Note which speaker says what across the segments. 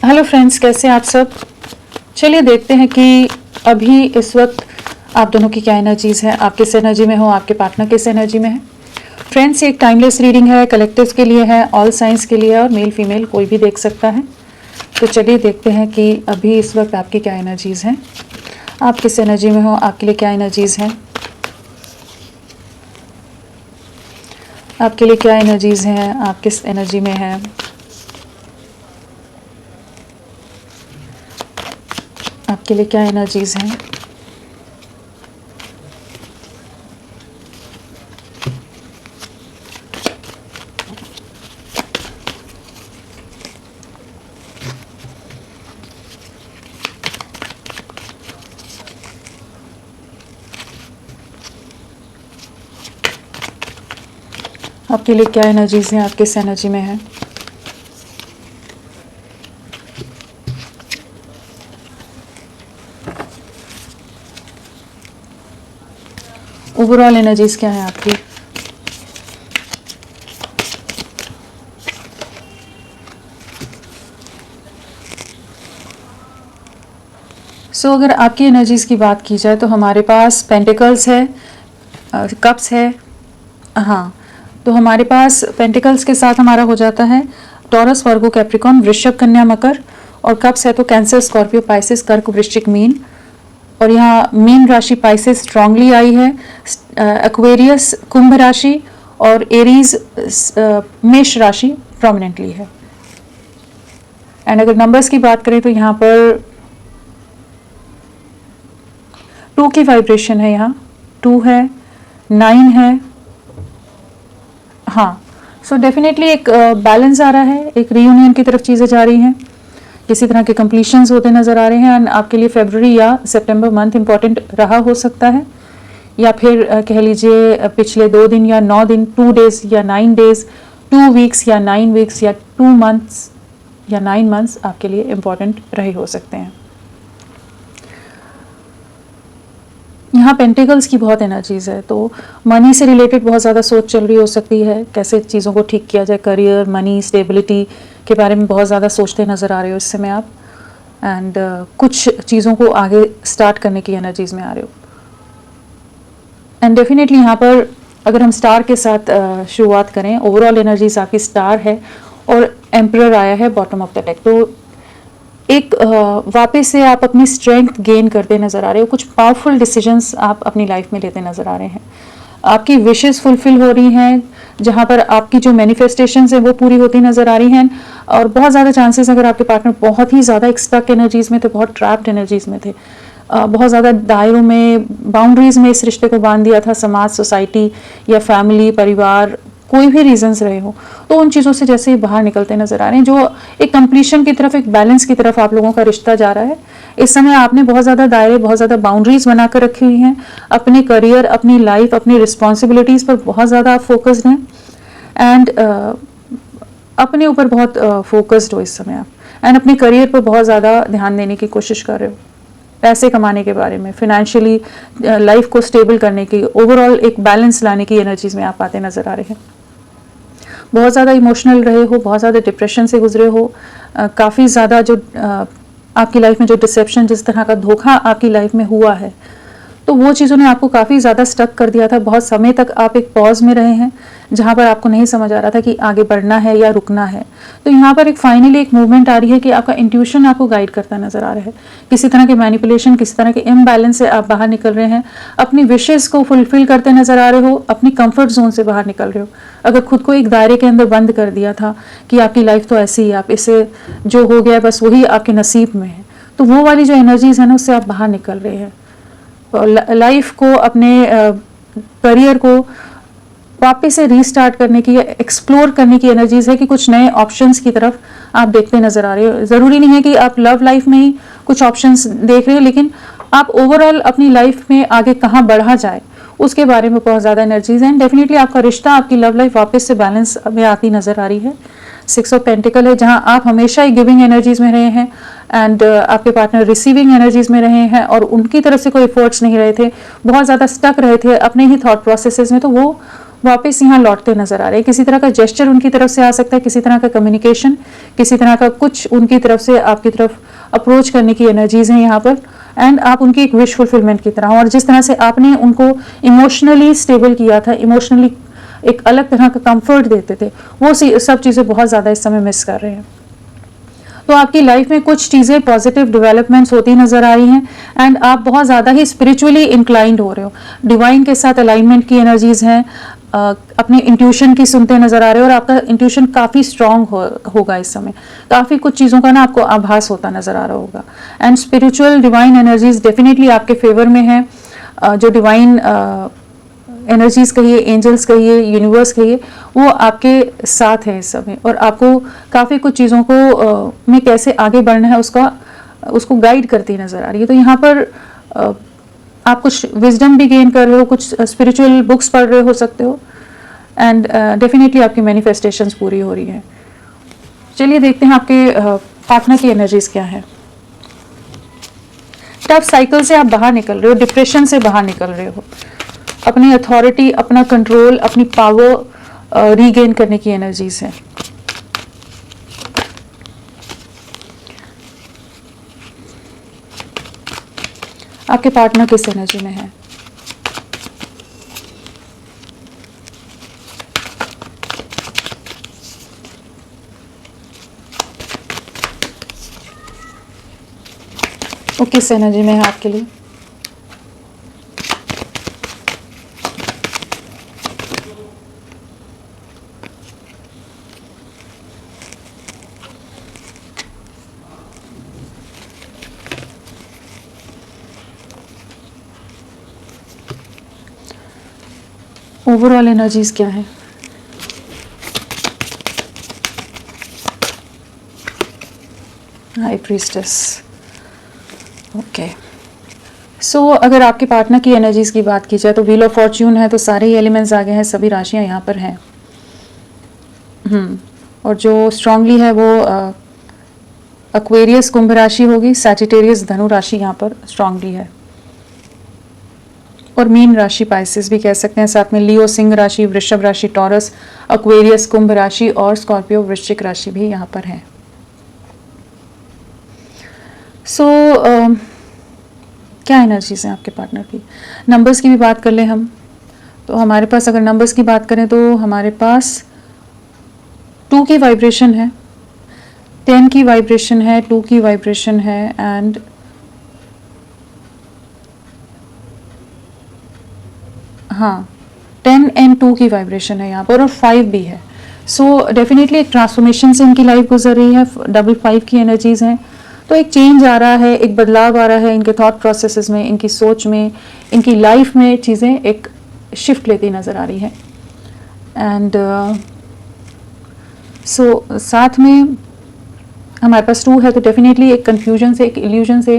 Speaker 1: Hello friends, कैसे हैं आप सब। चलिए देखते हैं कि अभी इस वक्त आप दोनों की क्या एनर्जीज है, आप किस एनर्जी में हो, आपके पार्टनर किस एनर्जी में है। फ्रेंड्स, ये एक टाइमलेस रीडिंग है, कलेक्टिव के लिए है, ऑल साइंस के लिए है और मेल फीमेल कोई भी देख सकता है। तो चलिए देखते हैं कि अभी इस वक्त आपकी क्या एनर्जीज हैं, आप किस एनर्जी में हो, आपके लिए क्या एनर्जीज हैं, आपके लिए क्या एनर्जीज हैं, आप किस एनर्जी में हैं, आपके लिए क्या एनर्जीज हैं। आपके लिए क्या एनर्जीज हैं, आप किस एनर्जी में हैं। ओवरऑल एनर्जीज क्या है आपकी। अगर आपकी एनर्जीज की बात की जाए तो हमारे पास पेंटिकल्स है, कप्स है। हाँ, तो हमारे पास पेंटिकल्स के साथ हमारा हो जाता है टॉरस, वर्गो, कैप्रिकॉन, वृषभ, कन्या, मकर। और कप्स है तो कैंसर, स्कॉर्पियो, पाइसेस, कर्क, वृश्चिक, मीन। और यहाँ मीन राशि पाइसेस स्ट्रांगली आई है, एक्वेरियस कुंभ राशि और एरीज मेष राशि प्रोमिनेंटली है। एंड अगर नंबर्स की बात करें तो यहाँ पर 2 की वाइब्रेशन है, यहाँ 2 है, 9 है। हाँ, सो डेफिनेटली एक बैलेंस आ रहा है, एक रीयूनियन की तरफ चीज़ें जा रही हैं, किसी तरह के कंप्लीशंस होते नज़र आ रहे हैं। एंड आपके लिए फरवरी या सितंबर मंथ इंपॉर्टेंट रहा हो सकता है, या फिर कह लीजिए पिछले 2 दिन या 9 दिन, 2 डेज या 9 डेज, 2 वीक्स या 9 वीक्स या 2 मंथ्स या 9 मंथ्स आपके लिए इम्पॉर्टेंट रहे हो सकते हैं। यहाँ पेंटिकल्स की बहुत एनर्जीज है, तो मनी से रिलेटेड बहुत ज़्यादा सोच चल रही हो सकती है, कैसे चीज़ों को ठीक किया जाए, करियर, मनी, स्टेबिलिटी के बारे में बहुत ज़्यादा सोचते नज़र आ रहे हो इस समय आप। एंड कुछ चीज़ों को आगे स्टार्ट करने की एनर्जीज में आ रहे हो। एंड डेफिनेटली यहाँ पर अगर हम स्टार के साथ शुरुआत करें, ओवरऑल एनर्जीज आपकी स्टार है और एम्परर आया है बॉटम ऑफ द डेक। तो एक वापस से आप अपनी स्ट्रेंथ गेन करते नज़र आ रहे हो, कुछ पावरफुल डिसीजंस आप अपनी लाइफ में लेते नज़र आ रहे हैं, आपकी विशेस फुलफिल हो रही हैं, जहाँ पर आपकी जो मैनिफेस्टेशंस है वो पूरी होती नज़र आ रही हैं। और बहुत ज़्यादा चांसेस, अगर आपके पार्टनर बहुत ही ज़्यादा एक स्टक एनर्जीज में थे, बहुत ट्रैप्ड एनर्जीज में थे, बहुत ज़्यादा दायरों में, बाउंड्रीज में इस रिश्ते को बांध दिया था, समाज, सोसाइटी या फैमिली, परिवार, कोई भी रीजंस रहे हो, तो उन चीज़ों से जैसे ही बाहर निकलते नजर आ रहे हैं, जो एक कंप्लीशन की तरफ, एक बैलेंस की तरफ आप लोगों का रिश्ता जा रहा है। इस समय आपने बहुत ज़्यादा दायरे, बहुत ज़्यादा बाउंड्रीज बनाकर रखी हुई हैं, अपने करियर, अपनी लाइफ, अपनी रिस्पॉन्सिबिलिटीज़ पर बहुत ज़्यादा आप फोकस्ड हैं। एंड अपने ऊपर बहुत फोकस्ड हो इस समय आप, एंड अपने करियर पर बहुत ज़्यादा ध्यान देने की कोशिश कर रहे हो, पैसे कमाने के बारे में, फिनेंशियली लाइफ को स्टेबल करने की, ओवरऑल एक बैलेंस लाने की एनर्जीज में आप आते नजर आ रहे हैं। बहुत ज़्यादा इमोशनल रहे हो, बहुत ज़्यादा डिप्रेशन से गुजरे हो, काफ़ी ज़्यादा जो आपकी लाइफ में जो डिसेप्शन, जिस तरह का धोखा आपकी लाइफ में हुआ है, तो वो चीज़ों ने आपको काफ़ी ज़्यादा स्टक कर दिया था। बहुत समय तक आप एक पॉज में रहे हैं, जहाँ पर आपको नहीं समझ आ रहा था कि आगे बढ़ना है या रुकना है। तो यहाँ पर एक फाइनली एक मूवमेंट आ रही है कि आपका इंट्यूशन आपको गाइड करता नजर आ रहा है, किसी तरह के मैनिपुलेशन, किसी तरह के इम्बैलेंस से आप बाहर निकल रहे हैं, अपनी विशेज़ को फुलफिल करते नजर आ रहे हो, अपनी कंफर्ट जोन से बाहर निकल रहे हो। अगर खुद को एक दायरे के अंदर बंद कर दिया था कि आपकी लाइफ तो ऐसी है, आप इसे जो हो गया बस वही आपके नसीब में है, तो वो वाली जो एनर्जीज है ना, उससे आप बाहर निकल रहे हैं। लाइफ को, अपने करियर को वापस से रीस्टार्ट करने की, एक्सप्लोर करने की एनर्जीज है कि कुछ नए ऑप्शंस की तरफ आप देखते नजर आ रहे हो। ज़रूरी नहीं है कि आप लव लाइफ में ही कुछ ऑप्शंस देख रहे हो, लेकिन आप ओवरऑल अपनी लाइफ में आगे कहाँ बढ़ा जाए उसके बारे में बहुत ज़्यादा एनर्जीज हैं। डेफिनेटली आपका रिश्ता, आपकी लव लाइफ वापस से बैलेंस में आती नजर आ रही है। 6 ऑफ पेंटिकल है, जहां आप हमेशा ही गिविंग एनर्जीज में रहे हैं एंड आपके पार्टनर रिसीविंग एनर्जीज में रहे हैं, और उनकी तरफ से कोई एफर्ट्स नहीं रहे थे, बहुत ज़्यादा स्टक रहे थे अपने ही थॉट प्रोसेसेस में, तो वो वापस यहाँ लौटते नज़र आ रहे हैं। किसी तरह का जेस्चर उनकी तरफ से आ सकता है, किसी तरह का कम्युनिकेशन, किसी तरह का कुछ उनकी तरफ से आपकी तरफ अप्रोच करने की एनर्जीज़ हैं यहाँ पर। एंड आप उनकी एक विश फुलफिलमेंट की तरह, और जिस तरह से आपने उनको इमोशनली स्टेबल किया था, इमोशनली एक अलग तरह का कंफर्ट देते थे, वो सब चीज़ें बहुत ज़्यादा इस समय मिस कर रहे हैं। तो आपकी लाइफ में कुछ चीज़ें पॉजिटिव डेवलपमेंट्स होती नज़र आ रही हैं एंड आप बहुत ज़्यादा ही स्पिरिचुअली इंक्लाइंड हो रहे हो, डिवाइन के साथ अलाइनमेंट की एनर्जीज़ हैं, अपने इंट्यूशन की सुनते नज़र आ रहे हो, और आपका इंट्यूशन काफ़ी स्ट्रांग होगा इस समय। काफ़ी कुछ चीज़ों का ना आपको आभास होता नज़र आ रहा होगा। And spiritual divine energies definitely आपके फेवर में है। जो डिवाइन एनर्जीज़ कहिए, एंजल्स कहिए, यूनिवर्स कहिए, वो आपके साथ है इस समय, और आपको काफ़ी कुछ चीज़ों को में कैसे आगे बढ़ना है उसको गाइड करती नज़र आ रही है। तो यहाँ पर आप कुछ विजडम भी गेन कर रहे हो, कुछ स्पिरिचुअल बुक्स पढ़ रहे हो सकते हो, एंड डेफिनेटली आपकी मैनिफेस्टेशंस पूरी हो रही हैं। चलिए देखते हैं आपके पार्टनर की एनर्जीज़ क्या है। टफ साइकिल से आप बाहर निकल रहे हो, डिप्रेशन से बाहर निकल रहे हो, अपनी अथॉरिटी, अपना कंट्रोल, अपनी पावर रीगेन करने की एनर्जीज है। आपके पार्टनर किस एनर्जी में है? वो किस एनर्जी में है आपके लिए? ओवरऑल एनर्जीज क्या है? High priestess. ओके, सो अगर आपके पार्टनर की एनर्जीज की बात की जाए तो व्हील ऑफ फॉर्च्यून है, तो सारे ही एलिमेंट्स आ गए हैं, सभी राशियां यहाँ पर हैं। और जो स्ट्रांगली है वो एक्वेरियस कुंभ राशि होगी, सैजिटेरियस धनु राशि यहाँ पर स्ट्रांगली है, और मीन राशि पाइसेस भी कह सकते हैं, साथ में लियो सिंह राशि, वृषभ राशि, टॉरस, एक्वेरियस कुंभ राशि और स्कॉर्पियो वृश्चिक राशि भी यहाँ पर है। सो क्या एनर्जीज हैं आपके पार्टनर की? नंबर्स की भी बात कर लें हम, तो हमारे पास अगर नंबर्स की बात करें तो हमारे पास 2 की वाइब्रेशन है, 10 की वाइब्रेशन है, 2 की वाइब्रेशन है, एंड हाँ 10 एंड 2 की वाइब्रेशन है यहाँ पर, और 5 भी है। सो डेफिनेटली एक ट्रांसफॉर्मेशन से इनकी लाइफ गुजर रही है। डबल 5 की एनर्जीज हैं, तो एक चेंज आ रहा है, एक बदलाव आ रहा है इनके थॉट प्रोसेसेस में, इनकी सोच में, इनकी लाइफ में चीज़ें एक शिफ्ट लेती नज़र आ रही है। एंड सो साथ में हमारे पास 2 है, तो डेफिनेटली एक कन्फ्यूजन से, एक इल्यूजन से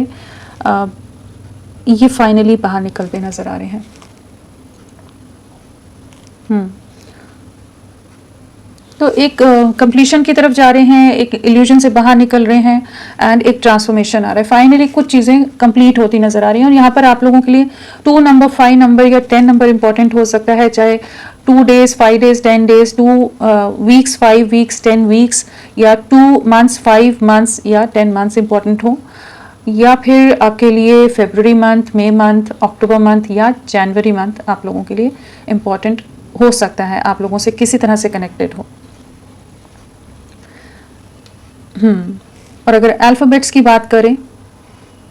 Speaker 1: ये फाइनली बाहर निकलते नज़र आ रहे हैं। तो एक कंप्लीशन की तरफ जा रहे हैं, एक इल्यूजन से बाहर निकल रहे हैं, एंड एक ट्रांसफॉर्मेशन आ रहा है। फाइनली कुछ चीज़ें कंप्लीट होती नज़र आ रही हैं, और यहाँ पर आप लोगों के लिए 2 नंबर, 5 नंबर या 10 नंबर इंपॉर्टेंट हो सकता है, चाहे 2 days, 5 days, 10 days, 2 weeks, 5 weeks, 10 weeks, या 2 months, 5 months या 10 months इंपॉर्टेंट हो, या फिर आपके लिए फरवरी मंथ, मई मंथ, अक्टूबर मंथ या जनवरी मंथ आप लोगों के लिए इम्पॉर्टेंट हो सकता है, आप लोगों से किसी तरह से कनेक्टेड हो। और अगर अल्फ़ाबेट्स की बात करें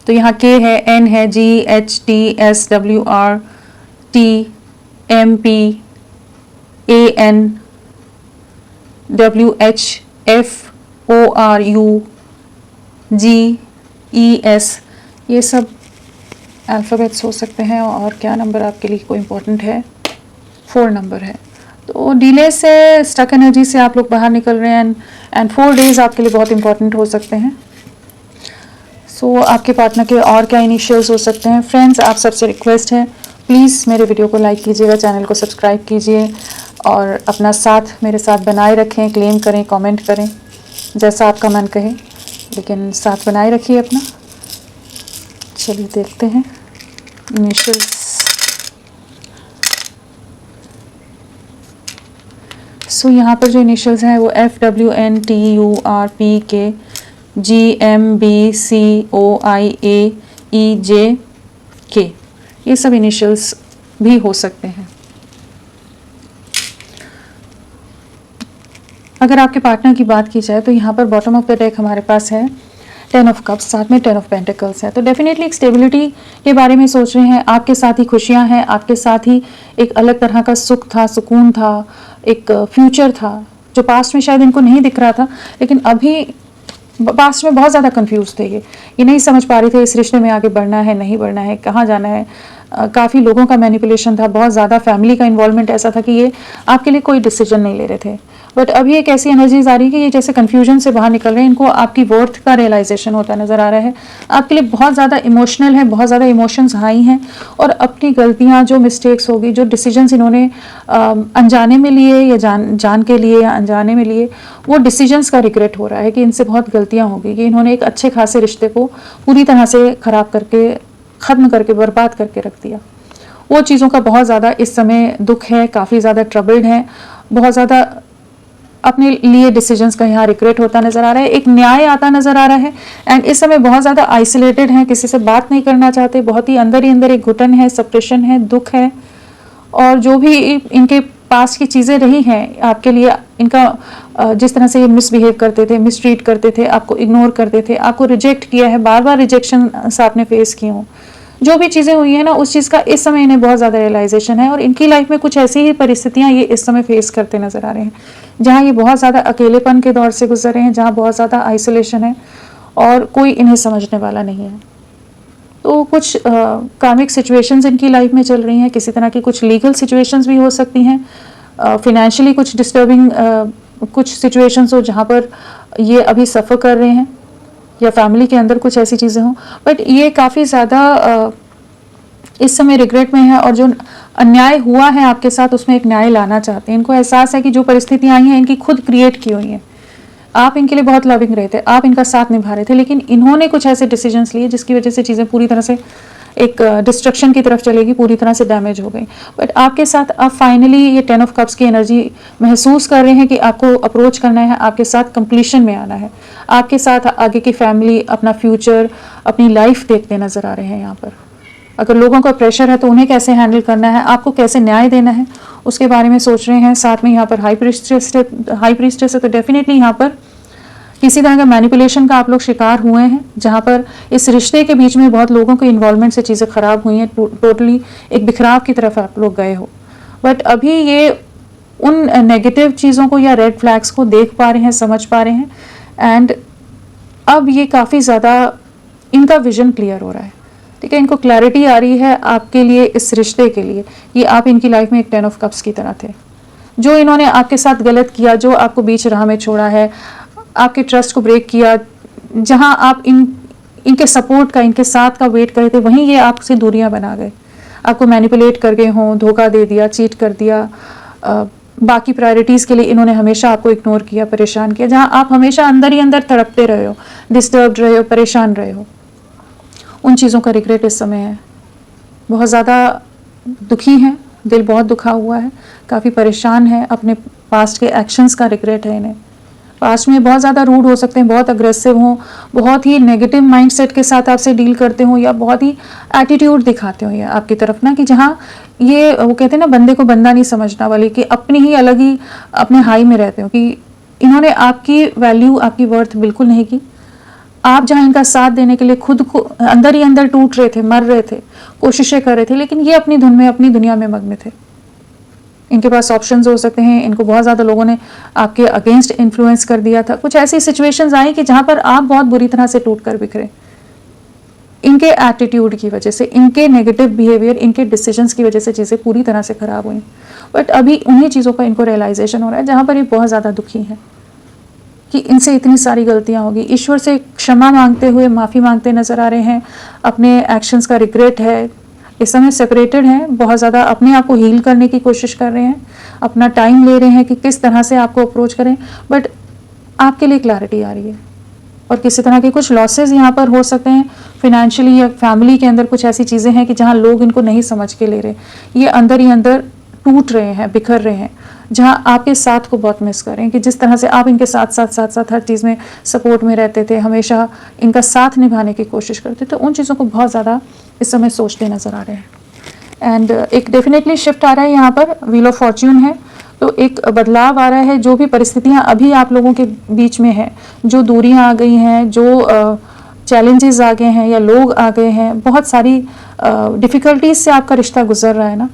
Speaker 1: तो यहाँ K है, N है, G, H, T, S, W, R, T, M, P, A, N, W, H, F, O, R, U, G, E, S, ये सब अल्फ़ाबेट्स हो सकते हैं। और क्या नंबर आपके लिए कोई इम्पोर्टेंट है? 4 नंबर है। तो डिले से, स्टक एनर्जी से आप लोग बाहर निकल रहे हैं, एंड 4 days आपके लिए बहुत इंपॉर्टेंट हो सकते हैं। सो आपके पार्टनर के और क्या इनिशियल्स हो सकते हैं? फ्रेंड्स, आप सबसे रिक्वेस्ट है, प्लीज़ मेरे वीडियो को लाइक कीजिएगा, चैनल को सब्सक्राइब कीजिए, और अपना साथ मेरे साथ बनाए रखें, क्लेम करें, कमेंट करें, जैसा आपका मन कहे, लेकिन साथ बनाए रखिए अपना। चलिए देखते हैं इनिशियल्स। सो यहाँ पर जो इनिशियल्स हैं वो FWNTURPK GMBCOIAEJK, ये सब इनिशियल्स भी हो सकते हैं। अगर आपके पार्टनर की बात की जाए तो यहाँ पर बॉटम ऑफ द डेक हमारे पास है 10 ऑफ कप्स, साथ में 10 ऑफ पेंटिकल्स है। तो डेफिनेटली एक स्टेबिलिटी के बारे में सोच रहे हैं, आपके साथ ही खुशियाँ हैं, आपके साथ ही एक अलग तरह का सुख था, सुकून था, एक फ्यूचर था जो पास्ट में शायद इनको नहीं दिख रहा था, लेकिन अभी पास्ट में बहुत ज़्यादा कंफ्यूज थे। ये नहीं समझ पा रहे थे इस रिश्ते में आगे बढ़ना है, नहीं बढ़ना है, कहाँ जाना है। काफ़ी लोगों का मैनिपुलेशन था, बहुत ज़्यादा फैमिली का इन्वॉल्वमेंट ऐसा था कि ये आपके लिए कोई डिसीजन नहीं ले रहे थे। बट अभी एक ऐसी एनर्जीज आ रही है कि ये जैसे कन्फ्यूजन से बाहर निकल रहे हैं, इनको आपकी वर्थ का रियलाइजेशन होता नज़र आ रहा है। आपके लिए बहुत ज़्यादा इमोशनल है, बहुत ज़्यादा इमोशंस हाई हैं, और अपनी गलतियाँ, जो मिस्टेक्स होगी, जो डिसीजंस इन्होंने अनजाने में लिए या जान के लिए या अनजाने में लिए, वो डिसीजंस का रिग्रेट हो रहा है कि इनसे बहुत गलतियाँ होगी, कि इन्होंने एक अच्छे खासे रिश्ते को पूरी तरह से ख़राब करके, ख़त्म करके, बर्बाद करके रख दिया। वो चीज़ों का बहुत ज़्यादा इस समय दुख है, काफ़ी ज़्यादा ट्रबल्ड है, बहुत ज़्यादा अपने लिए डिसीजंस का यहाँ रिग्रेट होता नज़र आ रहा है। एक न्याय आता नज़र आ रहा है, एंड इस समय बहुत ज़्यादा आइसोलेटेड हैं, किसी से बात नहीं करना चाहते, बहुत ही अंदर एक घुटन है, सप्रेशन है, दुख है, और जो भी इनके पास की चीज़ें रही हैं आपके लिए, इनका जिस तरह से ये मिसबिहेव करते थे, मिसट्रीट करते थे, आपको इग्नोर करते थे, आपको रिजेक्ट किया है, बार बार रिजेक्शन आपने फेस किए हों, जो भी चीज़ें हुई हैं ना, उस चीज़ का इस समय इन्हें बहुत ज़्यादा रियलाइजेशन है, और इनकी लाइफ में कुछ ऐसी ही परिस्थितियाँ ये इस समय फेस करते नज़र आ रहे हैं, जहाँ ये बहुत ज़्यादा अकेलेपन के दौर से गुजर रहे हैं, जहाँ बहुत ज़्यादा आइसोलेशन है और कोई इन्हें समझने वाला नहीं है। तो कुछ कार्मिक सिचुएशंस इनकी लाइफ में चल रही हैं, किसी तरह की कुछ लीगल सिचुएशंस भी हो सकती हैं, फिनेंशियली कुछ डिस्टर्बिंग कुछ सिचुएशंस हो जहाँ पर ये अभी सफ़र कर रहे हैं, या फैमिली के अंदर कुछ ऐसी चीज़ें हों, बट ये काफ़ी ज़्यादा इस समय रिग्रेट में है, और जो अन्याय हुआ है आपके साथ उसमें एक न्याय लाना चाहते हैं। इनको एहसास है कि जो परिस्थितियाँ आई हैं इनकी खुद क्रिएट की हुई हैं, आप इनके लिए बहुत लविंग रहे थे, आप इनका साथ निभा रहे थे, लेकिन इन्होंने कुछ ऐसे डिसीजंस लिए जिसकी वजह से चीज़ें पूरी तरह से एक डिस्ट्रक्शन की तरफ चलेगी, पूरी तरह से डैमेज हो गई। बट आपके साथ अब फाइनली ये 10 ऑफ कप्स की एनर्जी महसूस कर रहे हैं कि आपको अप्रोच करना है, आपके साथ कंप्लीशन में आना है, आपके साथ आगे की फैमिली, अपना फ्यूचर, अपनी लाइफ देखते नज़र आ रहे हैं। यहाँ पर अगर लोगों का प्रेशर है तो उन्हें कैसे हैंडल करना है, आपको कैसे न्याय देना है, उसके बारे में सोच रहे हैं। साथ में यहाँ पर हाई प्रीस्टेस है, तो डेफिनेटली यहाँ पर किसी तरह का मैनिपुलेशन का आप लोग शिकार हुए हैं, जहाँ पर इस रिश्ते के बीच में बहुत लोगों के इन्वॉल्वमेंट से चीज़ें ख़राब हुई हैं, टोटली एक बिखराव की तरफ आप लोग गए हो। बट अभी ये उन नेगेटिव चीज़ों को या रेड फ्लैग्स को देख पा रहे हैं, समझ पा रहे हैं, एंड अब ये काफ़ी ज़्यादा इनका विजन क्लियर हो रहा है। ठीक है, इनको क्लैरिटी आ रही है आपके लिए, इस रिश्ते के लिए। ये आप इनकी लाइफ में एक 10 ऑफ कप्स की तरह थे। जो इन्होंने आपके साथ गलत किया, जो आपको बीच राह में छोड़ा है, आपके ट्रस्ट को ब्रेक किया, जहां आप इनके सपोर्ट का, इनके साथ का वेट कर रहे थे, वहीं ये आपसे दूरियां बना गए, आपको मैनिपुलेट कर गए हों, धोखा दे दिया, चीट कर दिया, बाकी प्रायोरिटीज़ के लिए इन्होंने हमेशा आपको इग्नोर किया, परेशान किया, जहां आप हमेशा अंदर ही अंदर तड़पते रहे हो, डिस्टर्ब रहे हो, परेशान रहे हो। उन चीज़ों का रिग्रेट इस समय है। बहुत ज़्यादा दुखी हैं, दिल बहुत दुखा हुआ है, काफ़ी परेशान है, अपने पास्ट के एक्शंस का रिग्रेट है इन्हें। पास्ट में बहुत ज़्यादा रूड हो सकते हैं, बहुत अग्रेसिव हों, बहुत ही नेगेटिव माइंडसेट के साथ आपसे डील करते हो, या बहुत ही एटीट्यूड दिखाते हो ये आपकी तरफ ना, कि जहाँ ये वो कहते हैं ना, बंदे को बंदा नहीं समझना वाली, कि अपनी ही अलग ही अपने हाई में रहते हो, कि इन्होंने आपकी वैल्यू, आपकी वर्थ बिल्कुल नहीं की। आप जहाँ इनका साथ देने के लिए खुद को अंदर ही अंदर टूट रहे थे, मर रहे थे, कोशिशें कर रहे थे, लेकिन ये अपनी धुन में, अपनी दुनिया में मग्न थे। इनके पास ऑप्शंस हो सकते हैं, इनको बहुत ज़्यादा लोगों ने आपके अगेंस्ट इन्फ्लुएंस कर दिया था। कुछ ऐसी सिचुएशंस आई कि जहाँ पर आप बहुत बुरी तरह से टूट कर बिखरे, इनके एटीट्यूड की वजह से, इनके नेगेटिव बिहेवियर, इनके डिसीजंस की वजह से चीज़ें पूरी तरह से ख़राब हुई। बट अभी उन्हीं चीज़ों का इनको रियलाइजेशन हो रहा है, जहाँ पर ये बहुत ज़्यादा दुखी हैं कि इनसे इतनी सारी गलतियाँ होगी। ईश्वर से क्षमा मांगते हुए, माफ़ी मांगते नज़र आ रहे हैं, अपने एक्शंस का रिग्रेट है, इस समय सेपरेटेड हैं, बहुत ज़्यादा अपने आप को हील करने की कोशिश कर रहे हैं, अपना टाइम ले रहे हैं कि किस तरह से आपको अप्रोच करें। बट आपके लिए क्लैरिटी आ रही है, और किसी तरह के कुछ लॉसेस यहाँ पर हो सकते हैं फिनेंशियली, या फैमिली के अंदर कुछ ऐसी चीज़ें हैं कि जहाँ लोग इनको नहीं समझ के ले रहे, ये अंदर ही अंदर टूट रहे हैं, बिखर रहे हैं, जहाँ आपके साथ को बहुत मिस कर रहे हैं कि जिस तरह से आप इनके साथ साथ साथ साथ हर चीज़ में सपोर्ट में रहते थे, हमेशा इनका साथ निभाने की कोशिश करते थे, उन चीज़ों को बहुत ज़्यादा इस समय सोचते नज़र आ रहे हैं। एंड एक डेफिनेटली शिफ्ट आ रहा है यहाँ पर, व्हील ऑफ फॉर्च्यून है, तो एक बदलाव आ रहा है। जो भी परिस्थितियाँ अभी आप लोगों के बीच में है, जो दूरियाँ आ गई हैं, जो चैलेंजेस आ गए हैं या लोग आ गए हैं, बहुत सारी डिफ़िकल्टीज से आपका रिश्ता गुजर रहा है ना,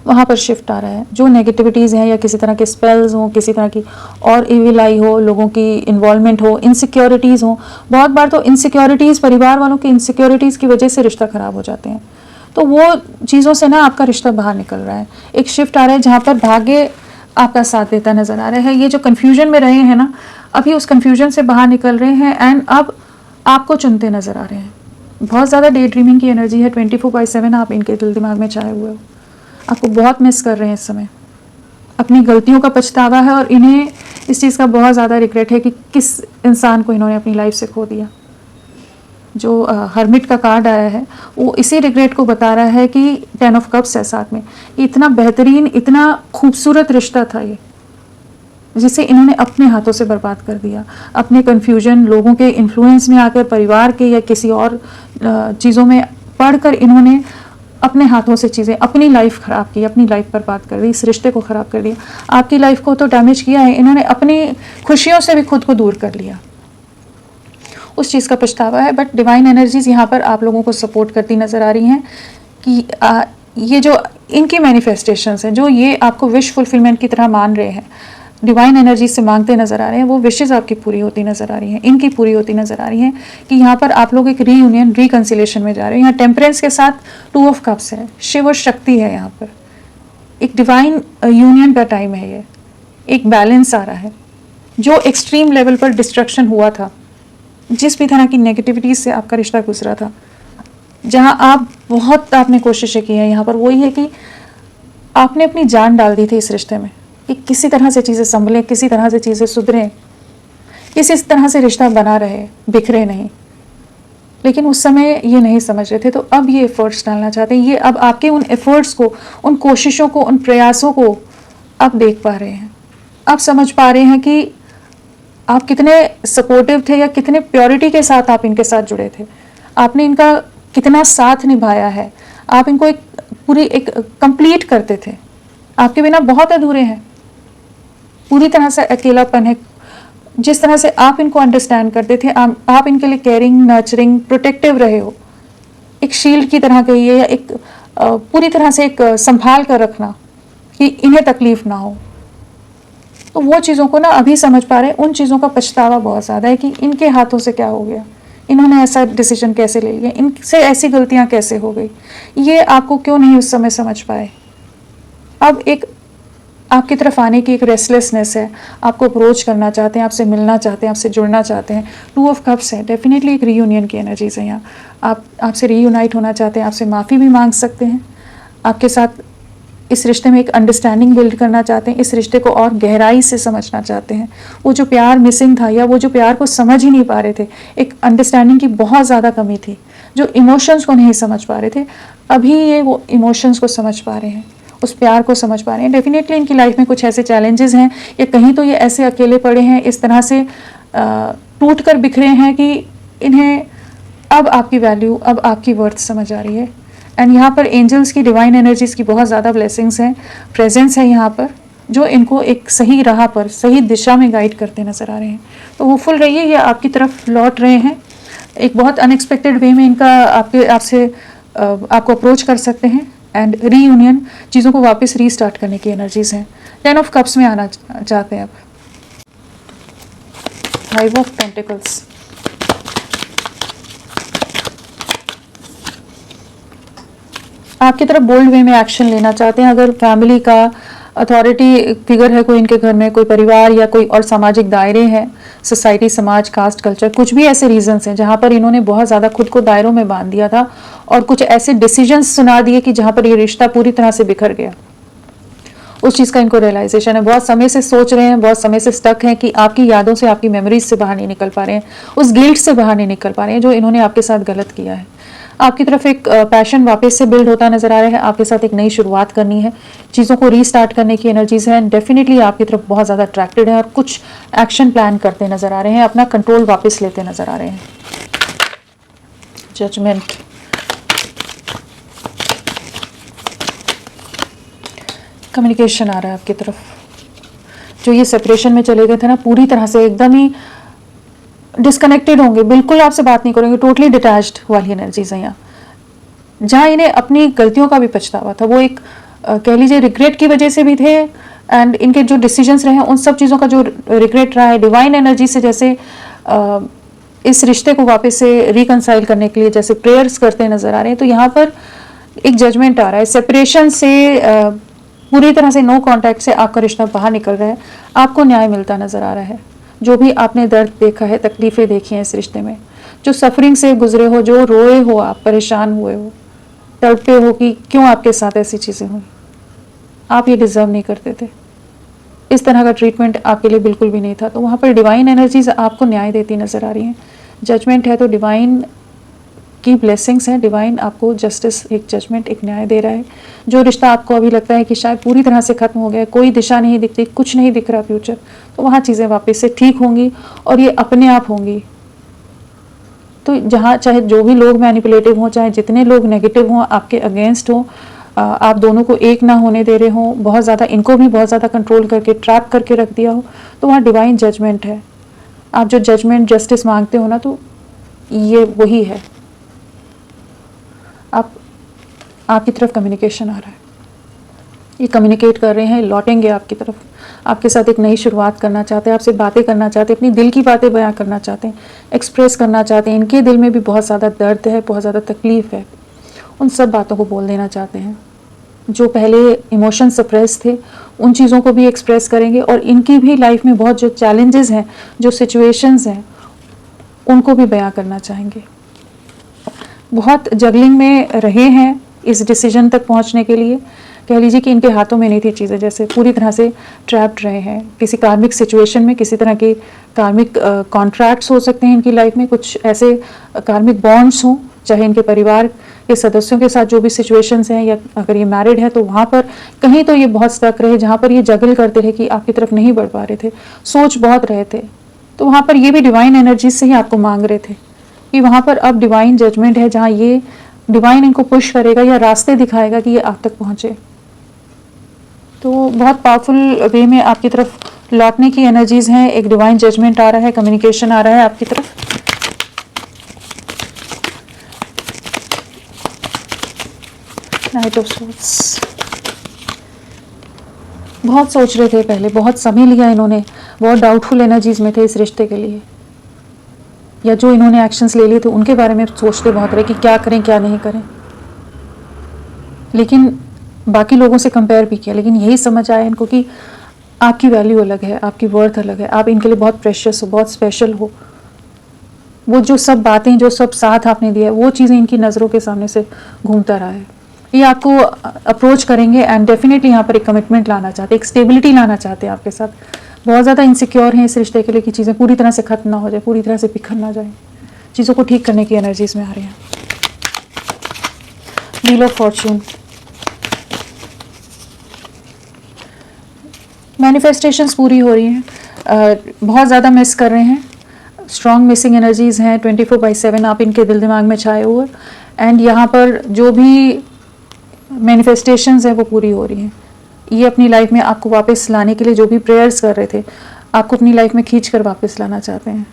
Speaker 1: वहाँ पर शिफ्ट आ रहा है। जो नेगेटिविटीज़ हैं या किसी तरह के स्पेल्स हों, किसी तरह की और इविल आई हो, लोगों की इन्वॉल्वमेंट हो, इनसिक्योरिटीज़ हो, बहुत बार तो इनसिक्योरिटीज़, परिवार वालों की इनसिक्योरिटीज़ की वजह से रिश्ता ख़राब हो जाते हैं, तो वो चीज़ों से ना आपका रिश्ता बाहर निकल रहा है। एक शिफ्ट आ रहा है जहाँ पर भाग्य आपका साथ देता नज़र आ रहा है। ये जो कन्फ्यूजन में रहे हैं ना, अभी उस कन्फ्यूजन से बाहर निकल रहे हैं एंड अब आपको चुनते नज़र आ रहे हैं। बहुत ज़्यादा डे ड्रीमिंग की एनर्जी है, 24/7 आप इनके दिल दिमाग में छाए हुए हो। आपको बहुत मिस कर रहे हैं इस समय, अपनी गलतियों का पछतावा है और इन्हें इस चीज़ का बहुत ज़्यादा रिग्रेट है कि किस इंसान को इन्होंने अपनी लाइफ से खो दिया। जो हर्मिट का कार्ड आया है वो इसी रिग्रेट को बता रहा है कि 10 ऑफ कप्स है साथ में, इतना बेहतरीन, इतना खूबसूरत रिश्ता था ये, जिसे इन्होंने अपने हाथों से बर्बाद कर दिया। अपने कन्फ्यूजन, लोगों के इन्फ्लुएंस में आकर, परिवार के या किसी और चीज़ों में पढ़कर इन्होंने अपने हाथों से चीज़ें, अपनी लाइफ ख़राब की, अपनी लाइफ बर्बाद कर दी, इस रिश्ते को ख़राब कर दिया। आपकी लाइफ को तो डैमेज किया है, इन्होंने अपनी खुशियों से भी खुद को दूर कर लिया, उस चीज़ का पछतावा है। बट डिवाइन एनर्जीज यहाँ पर आप लोगों को सपोर्ट करती नज़र आ रही हैं कि ये जो इनकी मैनिफेस्टेशंस हैं, जो ये आपको विश फुलफिलमेंट की तरह मान रहे हैं, डिवाइन एनर्जी से मांगते नज़र आ रहे हैं, वो विशेज़ आपकी पूरी होती नज़र आ रही हैं, इनकी पूरी होती नज़र आ रही हैं कि यहाँ पर आप लोग एक रीयूनियन, रिकन्सिलेशन में जा रहे हैं। यहाँ टेम्परेंस के साथ 2 ऑफ कप्स है, शिव और शक्ति है, यहाँ पर एक डिवाइन यूनियन का टाइम है। ये एक बैलेंस आ रहा है। जो एक्सट्रीम लेवल पर डिस्ट्रक्शन हुआ था, जिस भी तरह की नेगेटिविटी से आपका रिश्ता गुजरा था, जहाँ आप बहुत आपने कोशिशें की हैं, यहाँ पर वही है कि आपने अपनी जान डाल दी थी इस रिश्ते में कि किसी तरह से चीज़ें संभलें, किसी तरह से चीज़ें सुधरें, किसी तरह से रिश्ता बना रहे, बिखरे नहीं। लेकिन उस समय ये नहीं समझ रहे थे, तो अब ये एफर्ट्स डालना चाहते हैं। ये अब आपके उन एफर्ट्स को, उन कोशिशों को, उन प्रयासों को अब देख पा रहे हैं, अब समझ पा रहे हैं कि आप कितने सपोर्टिव थे या कितने प्योरिटी के साथ आप इनके साथ जुड़े थे, आपने इनका कितना साथ निभाया है, आप इनको एक पूरी एक कंप्लीट करते थे। आपके बिना बहुत अधूरे हैं, पूरी तरह से अकेलापन है। जिस तरह से आप इनको अंडरस्टैंड करते थे, आप इनके लिए केयरिंग, नर्चरिंग, प्रोटेक्टिव रहे हो, एक शील्ड की तरह कहिए या एक पूरी तरह से एक संभाल कर रखना कि इन्हें तकलीफ ना हो। तो वो चीज़ों को ना अभी समझ पा रहे हैं। उन चीज़ों का पछतावा बहुत ज़्यादा है कि इनके हाथों से क्या हो गया, इन्होंने ऐसा डिसीजन कैसे ले लिया, इनसे ऐसी गलतियाँ कैसे हो गई, ये आपको क्यों नहीं उस समय समझ पाए। अब एक आपकी तरफ आने की एक रेस्टलेसनेस है, आपको अप्रोच करना चाहते हैं, आपसे मिलना चाहते हैं, आपसे जुड़ना चाहते हैं। 2 ऑफ कप्स है, डेफिनेटली एक रीयूनियन की एनर्जीज है यहाँ। आपसे रीयूनाइट होना चाहते हैं, आपसे माफ़ी भी मांग सकते हैं, आपके साथ इस रिश्ते में एक अंडरस्टैंडिंग बिल्ड करना चाहते हैं, इस रिश्ते को और गहराई से समझना चाहते हैं। वो जो प्यार मिसिंग था या वो जो प्यार को समझ ही नहीं पा रहे थे, एक अंडरस्टैंडिंग की बहुत ज़्यादा कमी थी, जो इमोशंस को नहीं समझ पा रहे थे, अभी ये वो इमोशंस को समझ पा रहे हैं, उस प्यार को समझ पा रहे हैं। डेफिनेटली इनकी लाइफ में कुछ ऐसे चैलेंजेस हैं या कहीं तो ये ऐसे अकेले पड़े हैं, इस तरह से टूट कर बिखरे हैं कि इन्हें अब आपकी वैल्यू, अब आपकी वर्थ समझ आ रही है। एंड यहाँ पर एंजल्स की, डिवाइन एनर्जीज की बहुत ज़्यादा ब्लेसिंग्स हैं, प्रेजेंस है यहाँ पर, जो इनको एक सही राह पर, सही दिशा में गाइड करते नज़र आ रहे हैं। तो होपफुल रहिए, ये आपकी तरफ लौट रहे हैं। एक बहुत अनएक्सपेक्टेड वे में इनका आपसे आपको अप्रोच कर सकते हैं एंड रीयूनियन, चीज़ों को वापस रीस्टार्ट करने की एनर्जीज हैं। 10 ऑफ कप्स में आना चाहते हैं अब। 5 ऑफ पेंटिकल्स, आपकी तरफ बोल्ड वे में एक्शन लेना चाहते हैं। अगर फैमिली का अथॉरिटी फिगर है कोई इनके घर में, कोई परिवार या कोई और सामाजिक दायरे हैं, सोसाइटी, समाज, कास्ट, कल्चर, कुछ भी ऐसे रीजंस हैं जहाँ पर इन्होंने बहुत ज़्यादा खुद को दायरों में बांध दिया था और कुछ ऐसे डिसीजंस सुना दिए कि जहाँ पर ये रिश्ता पूरी तरह से बिखर गया, उस चीज़ का इनको रियलाइजेशन है। बहुत समय से सोच रहे हैं, बहुत समय से स्टक हैं कि आपकी यादों से, आपकी मेमोरीज से बाहर नहीं निकल पा रहे हैं, उस गिल्ट से बाहर नहीं निकल पा रहे हैं जो इन्होंने आपके साथ गलत किया है। आपकी तरफ एक पैशन वापस से बिल्ड होता नजर आ रहा है, आपके साथ एक नई शुरुआत करनी है, चीज़ों को रीस्टार्ट करने की एनर्जीज है, एंड डेफिनेटली आपकी तरफ बहुत ज़्यादा अट्रैक्टेड है और कुछ एक्शन प्लान करते नजर आ रहे हैं, अपना कंट्रोल वापस लेते नजर आ रहे हैं। जजमेंट, कम्युनिकेशन आ रहा है आपकी तरफ। जो ये सेपरेशन में चले गए थे ना, पूरी तरह से एकदम ही डिस्कनेक्टेड होंगे, बिल्कुल आपसे बात नहीं करेंगे, टोटली डिटैच्ड वाली एनर्जीज हैं यहाँ। जहाँ इन्हें अपनी गलतियों का भी पछतावा था, वो एक कह लीजिए रिग्रेट की वजह से भी थे, एंड इनके जो डिसीजंस रहे उन सब चीज़ों का जो रिग्रेट रहा है, डिवाइन एनर्जी से जैसे इस रिश्ते को वापस से रिकंसाइल करने के लिए जैसे प्रेयर्स करते नजर आ रहे हैं। तो यहाँ पर एक जजमेंट आ रहा है, सेपरेशन से पूरी तरह से नो कांटेक्ट से आपका रिश्ता बाहर निकल रहा है, आपको न्याय मिलता नजर आ रहा है। जो भी आपने दर्द देखा है, तकलीफें देखी हैं इस रिश्ते में, जो सफरिंग से गुजरे हो, जो रोए हो, आप परेशान हुए हो, तड़पे हो कि क्यों आपके साथ ऐसी चीज़ें हुई, आप ये डिज़र्व नहीं करते थे, इस तरह का ट्रीटमेंट आपके लिए बिल्कुल भी नहीं था। तो वहाँ पर डिवाइन एनर्जीज आपको न्याय देती नज़र आ रही हैं। जजमेंट है तो डिवाइन की ब्लेसिंग्स हैं, डिवाइन आपको जस्टिस, एक जजमेंट, एक न्याय दे रहा है। जो रिश्ता आपको अभी लगता है कि शायद पूरी तरह से ख़त्म हो गया, कोई दिशा नहीं दिखती, कुछ नहीं दिख रहा फ्यूचर, तो वहाँ चीज़ें वापस से ठीक होंगी और ये अपने आप होंगी। तो जहाँ चाहे जो भी लोग मैनिपुलेटिव हों, चाहे जितने लोग नेगेटिव हों, आपके अगेंस्ट हों, आप दोनों को एक ना होने दे रहे हों, बहुत ज़्यादा इनको भी बहुत ज़्यादा कंट्रोल करके ट्रैप करके रख दिया हो, तो वहाँ डिवाइन जजमेंट है। आप जो जजमेंट जस्टिस मांगते हो ना, तो ये वही है। आपकी तरफ कम्युनिकेशन आ रहा है, ये कम्युनिकेट कर रहे हैं, लौटेंगे आपकी तरफ, आपके साथ एक नई शुरुआत करना चाहते हैं, आपसे बातें करना चाहते हैं, अपनी दिल की बातें बयां करना चाहते हैं, एक्सप्रेस करना चाहते हैं। इनके दिल में भी बहुत ज़्यादा दर्द है, बहुत ज़्यादा तकलीफ़ है, उन सब बातों को बोल देना चाहते हैं। जो पहले इमोशन सप्रेस थे, उन चीज़ों को भी एक्सप्रेस करेंगे, और इनकी भी लाइफ में बहुत जो चैलेंजेस हैं, जो सिचुएशंस हैं, उनको भी बयां करना चाहेंगे। बहुत जगलिंग में रहे हैं इस डिसीजन तक पहुंचने के लिए, कह लीजिए कि इनके हाथों में नहीं थी चीज़ें, जैसे पूरी तरह से ट्रैप्ड रहे हैं किसी कार्मिक सिचुएशन में, किसी तरह के कार्मिक कॉन्ट्रैक्ट्स हो सकते हैं इनकी लाइफ में, कुछ ऐसे कार्मिक बॉन्ड्स हों, चाहे इनके परिवार के सदस्यों के साथ जो भी सिचुएशंस हैं, या अगर ये मैरिड है तो वहाँ पर कहीं तो ये बहुत स्टक रहे, जहाँ पर ये जगल करते रहे कि आपकी तरफ नहीं बढ़ पा रहे थे, सोच बहुत रहे थे। तो वहाँ पर ये भी डिवाइन एनर्जी से ही आपको मांग रहे थे कि वहाँ पर अब डिवाइन जजमेंट है, जहाँ ये डिवाइन इनको पुश करेगा या रास्ते दिखाएगा कि ये आप तक पहुँचे। तो बहुत पावरफुल वे में आपकी तरफ लौटने की एनर्जीज हैं, एक डिवाइन जजमेंट आ रहा है, कम्युनिकेशन आ रहा है आपकी तरफ। नाइट ऑफ सोर्ड्स, बहुत सोच रहे थे पहले, बहुत समय लिया इन्होंने, बहुत डाउटफुल एनर्जीज में थे इस रिश्ते के लिए, या जो इन्होंने एक्शंस ले लिए थे उनके बारे में सोचते बहुत रहे कि क्या करें क्या नहीं करें, लेकिन बाकी लोगों से कंपेयर भी किया, लेकिन यही समझ आया इनको कि आपकी वैल्यू अलग है, आपकी वर्थ अलग है, आप इनके लिए बहुत प्रेशियस हो, बहुत स्पेशल हो। वो जो सब बातें, जो सब साथ आपने दिया है, वो चीज़ें इनकी नज़रों के सामने से घूमता रहा है। ये आपको अप्रोच करेंगे एंड डेफिनेटली यहाँ पर एक कमिटमेंट लाना चाहते, एक स्टेबिलिटी लाना चाहते हैं आपके साथ। बहुत ज़्यादा इनसिक्योर हैं इस रिश्ते के लिए कि चीज़ें पूरी तरह से ख़त्म ना हो जाए, पूरी तरह से बिखर ना जाए, चीज़ों को ठीक करने की एनर्जीज में आ रही हैं। व्हील ऑफ फॉर्च्यून, मैनिफेस्टेशंस पूरी हो रही हैं, बहुत ज़्यादा मिस कर रहे हैं, स्ट्रॉन्ग मिसिंग एनर्जीज़ हैं, 24/7 आप इनके दिल दिमाग में छाए हुए, एंड यहाँ पर जो भी मैनिफेस्टेशंस हैं वो पूरी हो रही हैं। ये अपनी लाइफ में आपको वापस लाने के लिए जो भी प्रेयर्स कर रहे थे, आपको अपनी लाइफ में खींच कर वापस लाना चाहते हैं,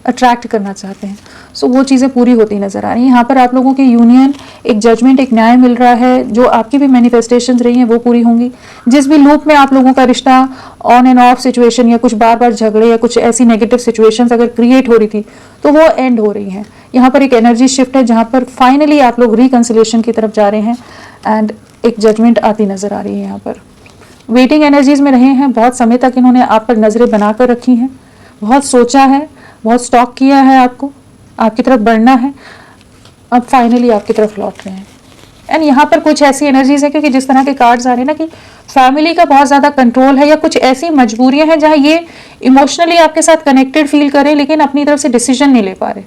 Speaker 1: अट्रैक्ट करना चाहते हैं। सो वो चीज़ें पूरी होती नज़र आ रही हैं। यहाँ पर आप लोगों के यूनियन, एक जजमेंट, एक न्याय मिल रहा है, जो आपकी भी मैनिफेस्टेशंस रही हैं वो पूरी होंगी। जिस भी लूप में आप लोगों का रिश्ता ऑन एंड ऑफ सिचुएशन, या कुछ बार बार झगड़े या कुछ ऐसी नेगेटिव सिचुएशंस अगर क्रिएट हो रही थी, तो वो एंड हो रही हैं। यहाँ पर एक एनर्जी शिफ्ट है, जहाँ पर फाइनली आप लोग रिकंसिलेशन की तरफ जा रहे हैं, एंड एक जजमेंट आती नज़र आ रही है। यहाँ पर वेटिंग एनर्जीज में रहे हैं, बहुत समय तक इन्होंने आप पर नज़रें बनाकर रखी हैं, बहुत सोचा है, बहुत स्टॉक किया है, आपको आपकी तरफ बढ़ना है, अब फाइनली आपकी तरफ लौट रहे हैं। एंड यहाँ पर कुछ ऐसी एनर्जीज है, क्योंकि जिस तरह के कार्ड्स आ रहे हैं ना, कि फैमिली का बहुत ज़्यादा कंट्रोल है, या कुछ ऐसी मजबूरियां हैं जहाँ ये इमोशनली आपके साथ कनेक्टेड फील करें, लेकिन अपनी तरफ से डिसीजन नहीं ले पा रहे,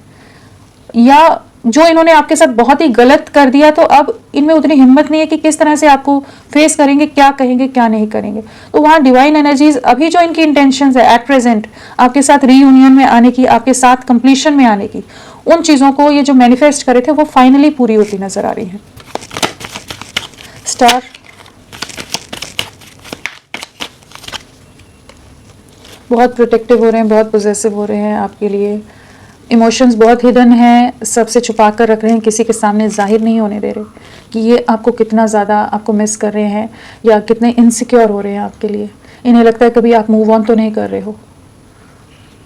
Speaker 1: या जो इन्होंने आपके साथ बहुत ही गलत कर दिया, तो अब इनमें उतनी हिम्मत नहीं है कि किस तरह से आपको फेस करेंगे, क्या कहेंगे क्या नहीं करेंगे। तो वहाँ डिवाइन एनर्जीज अभी जो इनकी इंटेंशंस है एट प्रेजेंट आपके साथ रीयूनियन में आने की, आपके साथ कंप्लीशन में आने की, उन चीज़ों को ये जो मैनिफेस्ट करे थे वो फाइनली पूरी होती नजर आ रही है। स्टार, बहुत प्रोटेक्टिव हो रहे हैं, बहुत पोजेसिव हो रहे हैं आपके लिए। इमोशंस बहुत हिडन हैं, सबसे छुपा कर रख रहे हैं, किसी के सामने जाहिर नहीं होने दे रहे कि ये आपको कितना ज़्यादा आपको मिस कर रहे हैं या कितने इनसिक्योर हो रहे हैं आपके लिए। इन्हें लगता है कभी आप मूव ऑन तो नहीं कर रहे हो।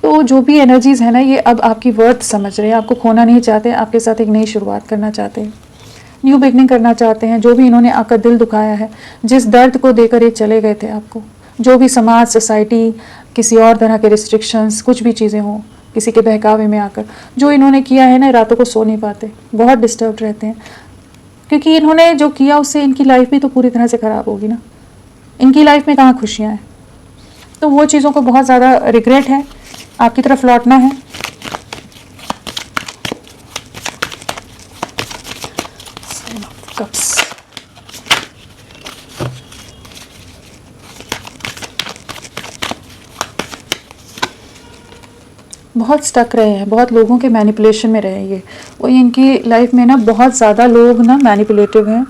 Speaker 1: तो जो भी एनर्जीज़ है ना, ये अब आपकी वर्थ समझ रहे हैं, आपको खोना नहीं चाहते, आपके साथ एक नई शुरुआत करना चाहते हैं, न्यू बिगनिंग करना चाहते हैं। जो भी इन्होंने आपका दिल दुखाया है, जिस दर्द को देकर ये चले गए थे आपको, जो भी समाज, सोसाइटी, किसी और तरह के रिस्ट्रिक्शंस, कुछ भी चीज़ें हों, किसी के बहकावे में आकर जो इन्होंने किया है ना, रातों को सो नहीं पाते, बहुत डिस्टर्ब रहते हैं, क्योंकि इन्होंने जो किया उससे इनकी लाइफ भी तो पूरी तरह से ख़राब होगी ना। इनकी लाइफ में कहाँ खुशियाँ हैं? तो वो चीज़ों को बहुत ज़्यादा रिग्रेट है, आपकी तरफ लौटना है। कप्स, बहुत स्टक रहे हैं, बहुत लोगों के मैनिपुलेशन में रहे ये। वही इनकी लाइफ में ना बहुत ज़्यादा लोग ना मैनिपुलेटिव हैं,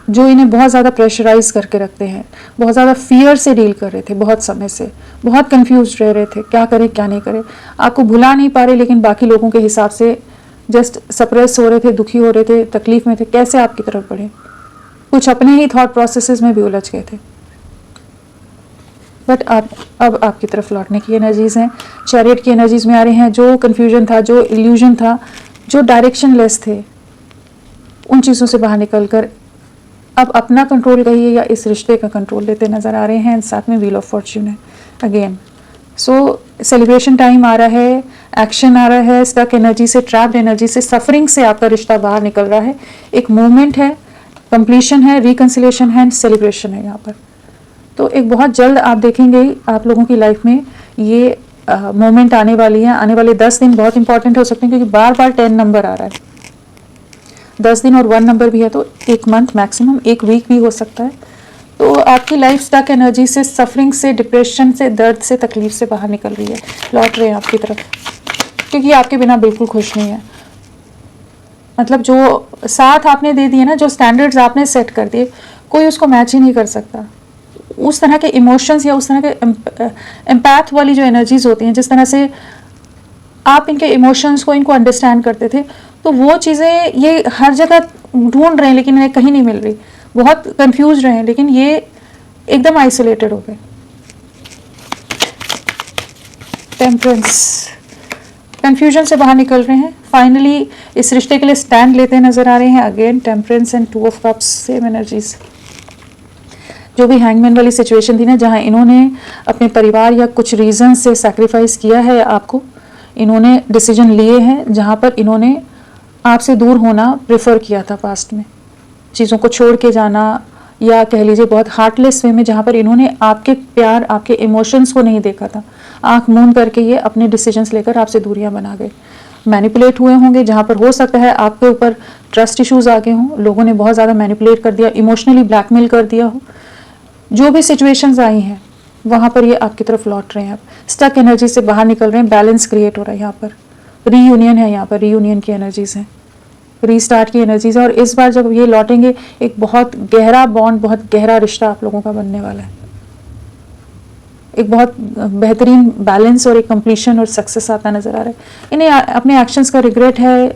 Speaker 1: जो इन्हें बहुत ज़्यादा प्रेशराइज करके रखते हैं, बहुत ज़्यादा फियर से डील कर रहे थे, बहुत समय से बहुत कंफ्यूज रह रहे थे, क्या करें क्या नहीं करें। आपको भुला नहीं पा रहे, लेकिन बाकी लोगों के हिसाब से जस्ट सप्रेस हो रहे थे, दुखी हो रहे थे, तकलीफ में थे, कैसे आपकी तरफ बढ़े। कुछ अपने ही थॉट प्रोसेसेस में भी उलझ गए थे। बट अब आपकी तरफ लौटने की एनर्जीज हैं, चैरियट की एनर्जीज में आ रहे हैं। जो कन्फ्यूजन था, जो इल्यूजन था, जो डायरेक्शन लेस थे, उन चीज़ों से बाहर निकल कर अब अपना कंट्रोल कहिए या इस रिश्ते का कंट्रोल लेते नज़र आ रहे हैं। साथ में व्हील ऑफ फॉर्च्यून है अगेन। सो सेलिब्रेशन टाइम आ रहा है, एक्शन आ रहा है, स्टक एनर्जी से, ट्रैप्ड एनर्जी से, सफरिंग से आपका रिश्ता बाहर निकल रहा है। एक मूवमेंट है, कंप्लीशन है, रिकन्सिलेशन है, सेलिब्रेशन है यहाँ पर। तो एक बहुत जल्द आप देखेंगे आप लोगों की लाइफ में ये मोमेंट आने वाली है। आने वाले 10 दिन बहुत इंपॉर्टेंट हो सकते हैं, क्योंकि बार बार 10 नंबर आ रहा है। 10 दिन और 1 नंबर भी है, तो 1 मंथ मैक्सिमम, 1 वीक भी हो सकता है। तो आपकी लाइफ स्टक एनर्जी से, सफरिंग से, डिप्रेशन से, दर्द से, तकलीफ से बाहर निकल रही है, लौट रहे हैं आपकी तरफ, क्योंकि आपके बिना बिल्कुल खुश नहीं है। मतलब जो साथ आपने दे दिए ना, जो स्टैंडर्ड्स आपने सेट कर दिए, कोई उसको मैच ही नहीं कर सकता। उस तरह के इमोशंस या उस तरह के एम्पैथ वाली जो एनर्जीज होती हैं, जिस तरह से आप इनके इमोशंस को, इनको अंडरस्टैंड करते थे, तो वो चीज़ें ये हर जगह ढूंढ रहे हैं, लेकिन इन्हें कहीं नहीं मिल रही। बहुत कंफ्यूज रहे हैं, लेकिन ये एकदम आइसोलेटेड हो गए। टेम्परेंस, कंफ्यूजन से बाहर निकल रहे हैं, फाइनली इस रिश्ते के लिए स्टैंड लेते नजर आ रहे हैं। Again temperance and 2 of cups, same energies. जो भी हैंगमैन वाली सिचुएशन थी ना, जहाँ इन्होंने अपने परिवार या कुछ रीज़न से सैक्रिफाइस किया है आपको, इन्होंने डिसीजन लिए हैं जहाँ पर इन्होंने आपसे दूर होना प्रेफर किया था पास्ट में, चीज़ों को छोड़ के जाना, या कह लीजिए बहुत हार्टलेस वे में, जहाँ पर इन्होंने आपके प्यार, आपके इमोशंस को नहीं देखा था। आंख मूंद करके ये अपने डिसीजंस लेकर आपसे दूरियां बना गए। मैनिपुलेट हुए होंगे, जहाँ पर हो सकता है आपके ऊपर ट्रस्ट इश्यूज आ गए हों, लोगों ने बहुत ज़्यादा मैनिपुलेट कर दिया, इमोशनली ब्लैकमेल कर दिया हो। जो भी सिचुएशंस आई हैं वहाँ पर ये आपकी तरफ लौट रहे हैं। आप स्टक एनर्जी से बाहर निकल रहे हैं, बैलेंस क्रिएट हो रहा है यहाँ पर, रीयूनियन है यहाँ पर, रीयूनियन की एनर्जीज हैं, रीस्टार्ट की एनर्जीज है। और इस बार जब ये लौटेंगे, एक बहुत गहरा बॉन्ड, बहुत गहरा रिश्ता आप लोगों का बनने वाला है। एक बहुत बेहतरीन बैलेंस और एक कंप्लीशन और सक्सेस आता नजर आ रहा है। इन्हें अपने एक्शंस का रिग्रेट है,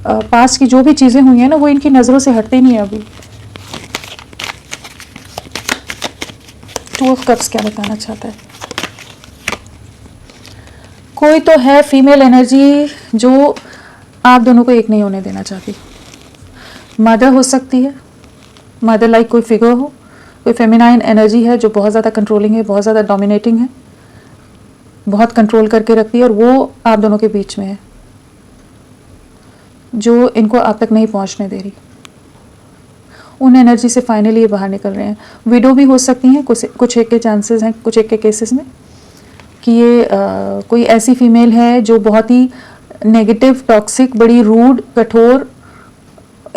Speaker 1: पास्ट की जो भी चीज़ें हुई हैं ना, वो इनकी नज़रों से हटती नहीं है अभी। 2 ऑफ कप्स क्या बताना चाहता है? कोई तो है फीमेल एनर्जी जो आप दोनों को एक नहीं होने देना चाहती। मदर हो सकती है, मदर लाइक कोई फिगर हो, कोई फेमिनाइन एनर्जी है जो बहुत ज़्यादा कंट्रोलिंग है, बहुत ज़्यादा डोमिनेटिंग है, बहुत कंट्रोल करके रखती है, और वो आप दोनों के बीच में है, जो इनको आप तक नहीं पहुंचने दे रही। उन एनर्जी से फाइनली ये बाहर निकल रहे हैं। विडो भी हो सकती हैं, कुछ एक के चांसेस हैं, कुछ एक के केसेस में, कि ये कोई ऐसी फीमेल है जो बहुत ही नेगेटिव, टॉक्सिक, बड़ी रूड, कठोर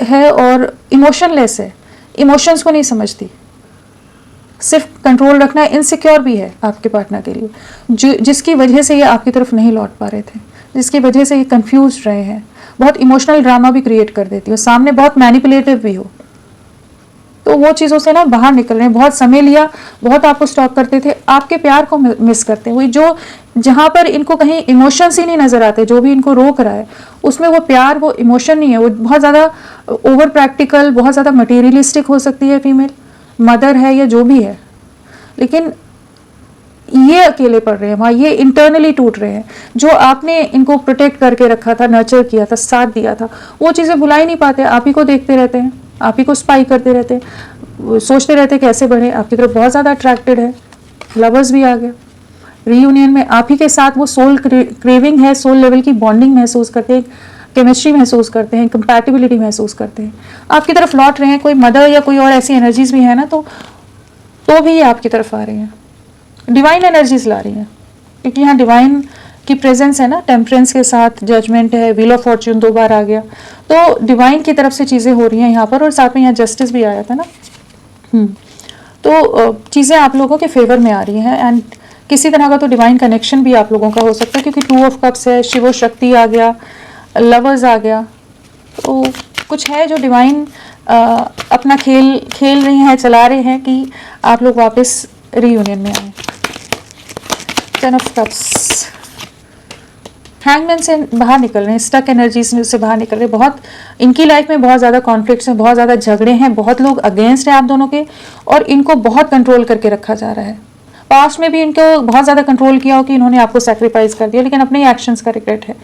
Speaker 1: है और इमोशनलेस है, इमोशंस को नहीं समझती, सिर्फ कंट्रोल रखना है, इनसिक्योर भी है आपके पार्टनर के लिए, जिसकी वजह से ये आपकी तरफ नहीं लौट पा रहे थे, जिसकी वजह से ये कंफ्यूज रहे हैं, बहुत इमोशनल ड्रामा भी क्रिएट कर देती हो, सामने बहुत मैनिपुलेटिव भी हो। तो वो चीज़ों से ना बाहर निकल रहे हैं, बहुत समय लिया, बहुत आपको स्टॉक करते थे, आपके प्यार को मिस करते हैं, वही जो जहाँ पर इनको कहीं इमोशंस ही नहीं नजर आते, जो भी इनको रोक रहा है उसमें वो प्यार, वो इमोशन नहीं है, वो बहुत ज़्यादा ओवर प्रैक्टिकल, बहुत ज़्यादा मटेरियलिस्टिक हो सकती है फीमेल, मदर है या जो भी है, लेकिन ये अकेले पड़ रहे हैं वहाँ, ये इंटरनली टूट रहे हैं। जो आपने इनको प्रोटेक्ट करके रखा था, नर्चर किया था, साथ दिया था, वो चीज़ें भुला ही नहीं पाते, आप ही को देखते रहते हैं, आप ही को स्पाई करते रहते हैं, सोचते रहते हैं कैसे बढ़े, आपकी तरफ बहुत ज़्यादा अट्रैक्टेड है, लवर्स भी आ गया, रीयूनियन में आप ही के साथ वो सोल क्रेविंग है, सोल लेवल की बॉन्डिंग महसूस करते हैं, केमिस्ट्री महसूस करते हैं, कंपैटिबिलिटी महसूस करते हैं, आपकी तरफ लौट रहे हैं। कोई मदर या कोई और ऐसी एनर्जीज भी है ना, तो भी ये आपकी तरफ आ रही हैं, डिवाइन एनर्जीज ला रही हैं, क्योंकि यहाँ डिवाइन की प्रेजेंस है ना, टेम्परेंस के साथ जजमेंट है, व्हील ऑफ फॉर्च्यून 2 बार आ गया, तो डिवाइन की तरफ से चीज़ें हो रही हैं यहाँ पर, और साथ में यहाँ जस्टिस भी आया था ना। तो चीज़ें आप लोगों के फेवर में आ रही हैं, एंड किसी तरह का तो डिवाइन कनेक्शन भी आप लोगों का हो सकता है, क्योंकि 2 ऑफ कप्स है, शिवो शक्ति आ गया, लवर्स आ गया, तो कुछ है जो डिवाइन अपना खेल रही हैं, चला रहे हैं कि आप लोग वापस रीयूनियन में आए। 10 ऑफ कप्स, हैंगमैन से बाहर निकल रहे हैं, स्टक एनर्जीज से बाहर निकल रहे हैं, बहुत इनकी लाइफ में बहुत ज़्यादा कॉन्फ्लिक्ट्स हैं, बहुत ज़्यादा झगड़े हैं, बहुत लोग अगेंस्ट हैं आप दोनों के, और इनको बहुत कंट्रोल करके रखा जा रहा है। पास्ट में भी इनको बहुत ज़्यादा कंट्रोल किया हो कि इन्होंने आपको सेक्रीफाइस कर दिया, लेकिन अपने ही एक्शंस का रिग्रेट है।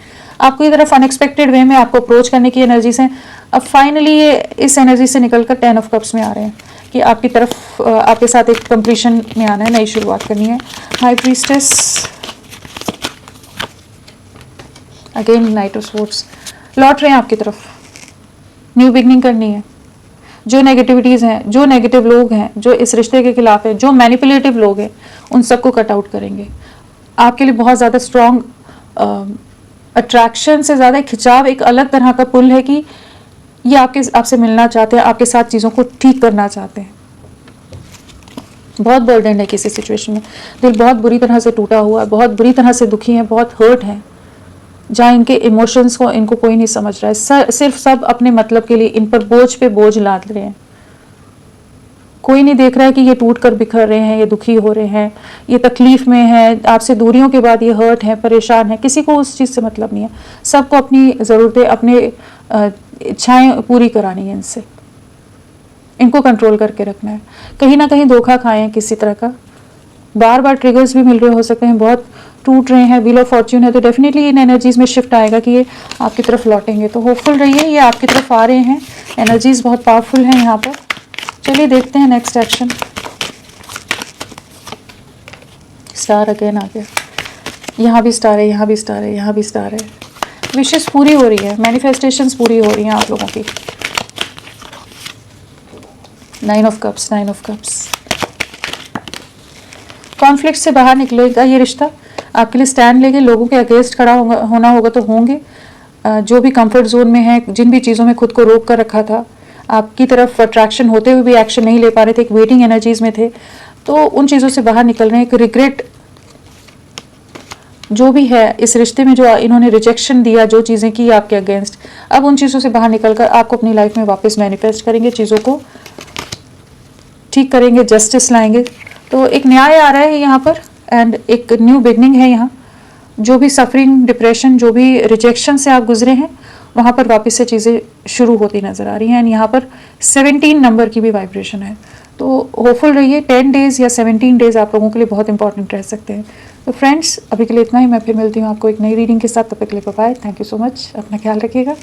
Speaker 1: आपको ये तरफ अनएक्सपेक्टेड वे में आपको अप्रोच करने की एनर्जीज हैं, अब फाइनली ये इस एनर्जी से निकलकर 10 ऑफ कप्स में आ रहे हैं कि आपकी तरफ आपके साथ एक कंप्लीशन में आना है, नई शुरुआत करनी है। High priestess, again night of swords, लौट रहे हैं आपकी तरफ, न्यू बिगनिंग करनी है। जो नेगेटिविटीज़ हैं, जो नेगेटिव लोग हैं, जो इस रिश्ते के खिलाफ है, जो मैनिपुलेटिव लोग हैं, उन सबको कट आउट करेंगे। आपके लिए बहुत ज़्यादा स्ट्रॉन्ग अट्रैक्शन से ज़्यादा खिंचाव, एक अलग तरह का पुल है कि ये आपसे मिलना चाहते हैं, आपके साथ चीज़ों को ठीक करना चाहते हैं। बहुत बर्डन है किसी सिचुएशन में, दिल बहुत बुरी तरह से टूटा हुआ है, बहुत बुरी तरह से दुखी है, बहुत हर्ट है, जहाँ इनके इमोशंस को इनको कोई नहीं समझ रहा है, सिर्फ सब अपने मतलब के लिए इन पर बोझ पे बोझ लाद रहे हैं। कोई नहीं देख रहा है कि ये टूट कर बिखर रहे हैं, ये दुखी हो रहे हैं, ये तकलीफ में है, आपसे दूरियों के बाद ये हर्ट है, परेशान है, किसी को उस चीज़ से मतलब नहीं है। सबको अपनी ज़रूरतें, अपने इच्छाएं पूरी करानी है, इनसे इनको कंट्रोल करके रखना है। कहीं ना कहीं धोखा खाए हैं किसी तरह का, बार बार ट्रिगर्स भी मिल रहे हो सकते हैं, बहुत टूट रहे हैं, व्हील ऑफ फॉर्च्यून है, तो डेफिनेटली इन एनर्जीज में शिफ्ट आएगा कि ये आपकी तरफ लौटेंगे। तो होपफुल रहिए, ये आपकी तरफ आ रहे हैं, एनर्जीज बहुत पावरफुल हैं यहाँ पर। चलिए देखते हैं नेक्स्ट एक्शन। स्टार अगेन आ गया, यहाँ भी स्टार है, यहाँ भी स्टार है, यहाँ भी स्टार है। विशेष पूरी हो रही है, मैनिफेस्टेशंस पूरी हो रही हैं आप लोगों की। 9 of cups, 9 of cups, conflict से बाहर निकलेगा ये रिश्ता, आपके लिए स्टैंड लेके लोगों के अगेंस्ट खड़ा होना होगा तो होंगे। जो भी कंफर्ट जोन में है, जिन भी चीज़ों में खुद को रोक कर रखा था, आपकी तरफ अट्रैक्शन होते हुए भी एक्शन नहीं ले पा रहे थे, एक वेटिंग एनर्जीज में थे, तो उन चीज़ों से बाहर निकल रहे हैं। एक रिग्रेट जो भी है इस रिश्ते में, जो इन्होंने रिजेक्शन दिया, जो चीज़ें की आपके अगेंस्ट, अब उन चीज़ों से बाहर निकलकर आपको अपनी लाइफ में वापस मैनिफेस्ट करेंगे, चीज़ों को ठीक करेंगे, जस्टिस लाएंगे। तो एक न्याय आ रहा है यहाँ पर, एंड एक न्यू बिगनिंग है यहाँ। जो भी सफरिंग, डिप्रेशन, जो भी रिजेक्शन से आप गुजरे हैं, वहाँ पर वापस से चीज़ें शुरू होती नज़र आ रही हैं। एंड यहाँ पर 17 नंबर की भी वाइब्रेशन है, तो होपफुल रहिए। 10 डेज़ या 17 डेज़ आप लोगों के लिए बहुत इंपॉर्टेंट रह सकते हैं। तो फ्रेंड्स, अभी के लिए इतना ही, मैं फिर मिलती हूँ आपको एक नई रीडिंग के साथ। तब तक के लिए bye bye, thank you so much, अपना ख्याल रखिएगा।